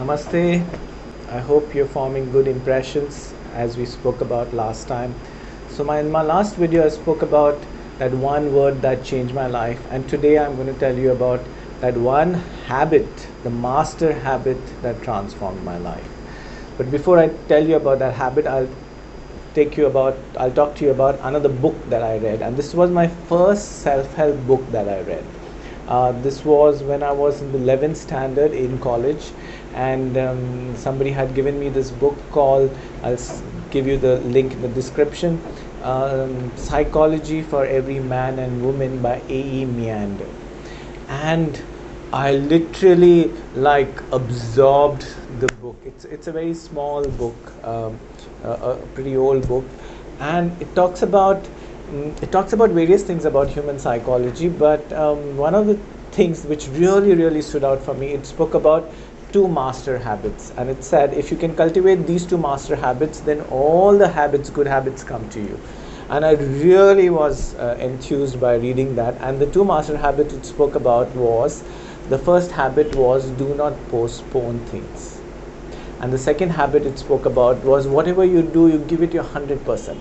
Namaste. I hope you're forming good impressions as we spoke about last time. So in my last video I spoke about that one word that changed my life, and today I'm going to tell you about that one habit, the master habit that transformed my life. But before I tell you about that habit, I'll talk to you about another book that I read, and this was my first self-help book that I read. This was when I was in the 11th standard in college, and somebody had given me this book called, I'll give you the link in the description, Psychology for Every Man and Woman by A.E. Mander. And I literally absorbed the book. It's a very small book, a pretty old book, and it talks about various things about human psychology, but one of the things which really stood out for me, it spoke about two master habits, and it said if you can cultivate these two master habits, then all the good habits come to you. And I really was enthused by reading that. And the two master habits it spoke about was, the first habit was do not postpone things, and the second habit it spoke about was whatever you do, you give it your 100%.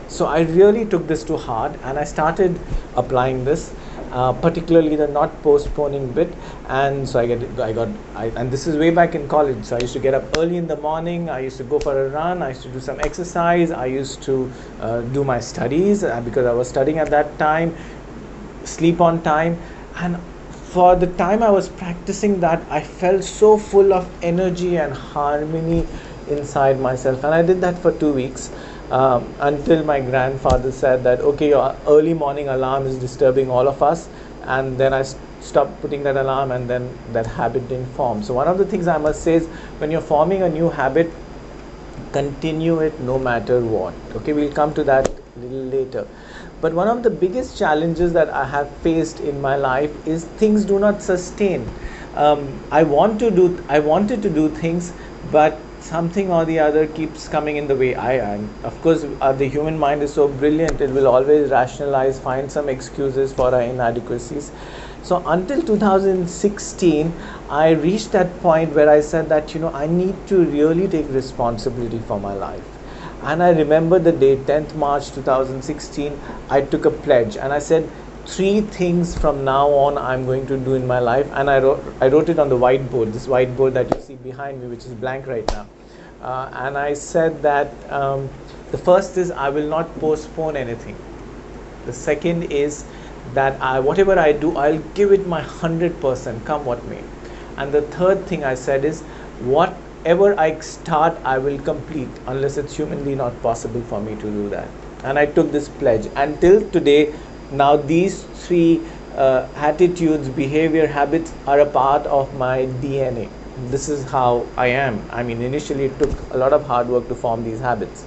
So I really took this to heart, and I started applying this, particularly the not postponing bit. And so and this is way back in college. So I used to get up early in the morning. I used to go for a run. I used to do some exercise. I used to do my studies because I was studying at that time. Sleep on time, and for the time I was practicing that, I felt so full of energy and harmony inside myself. And I did that for 2 weeks. Until my grandfather said that, okay, your early morning alarm is disturbing all of us, and then I stopped putting that alarm, and then that habit didn't form. So one of the things I must say is, when you're forming a new habit, continue it no matter what. Okay, we'll come to that a little later. But one of the biggest challenges that I have faced in my life is things do not sustain. I wanted to do things, but something or the other keeps coming in the way. Of course, the human mind is so brilliant, it will always rationalize, find some excuses for our inadequacies. So until 2016, I reached that point where I said that, I need to really take responsibility for my life. And I remember the day, 10th March 2016, I took a pledge, and I said, 3 things from now on I'm going to do in my life. And I wrote it on the whiteboard, this whiteboard that you see behind me, which is blank right now. And I said that the first is, I will not postpone anything. The second is that whatever I do, I'll give it my 100%, come what may. And the third thing I said is, whatever I start, I will complete, unless it's humanly not possible for me to do that. And I took this pledge. Until today, now these 3 attitudes, behavior, habits are a part of my DNA. This is how I am. I mean, initially it took a lot of hard work to form these habits.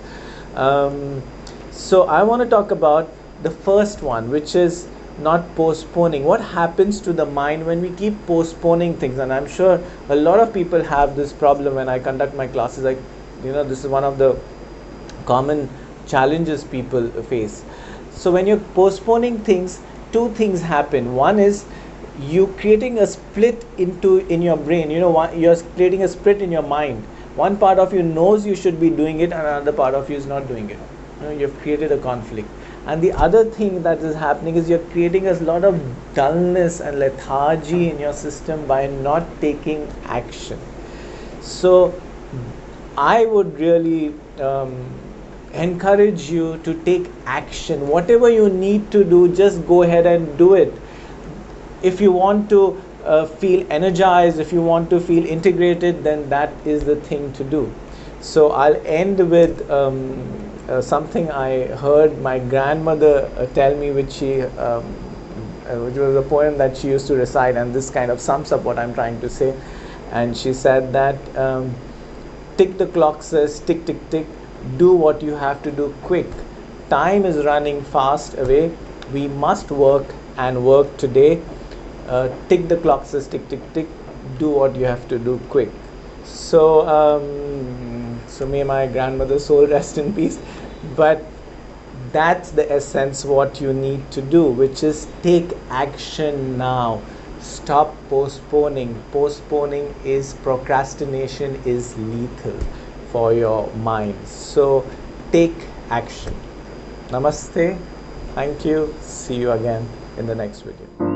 So I want to talk about the first one, which is not postponing. What happens to the mind when we keep postponing things? And I'm sure a lot of people have this problem. When I conduct my classes, this is one of the common challenges people face. So when you're postponing things, 2 things happen. One is you creating a split in your brain. You're creating a split in your mind. One part of you knows you should be doing it, and another part of you is not doing it. You've created a conflict. And the other thing that is happening is you're creating a lot of dullness and lethargy in your system by not taking action. So I would really encourage you to take action. Whatever you need to do, just go ahead and do it. If you want to feel energized, if you want to feel integrated, then that is the thing to do. So I'll end with something I heard my grandmother tell me, which was a poem that she used to recite, and this kind of sums up what I'm trying to say. And she said that tick the clock says tick tick tick, do what you have to do quick. Time is running fast away. We must work and work today. Tick the clock says tick tick tick, do what you have to do quick. So may my grandmother's soul rest in peace. But that's the essence what you need to do, which is take action now. Stop postponing. Postponing is procrastination is lethal for your mind. So take action. Namaste. Thank you. See you again in the next video.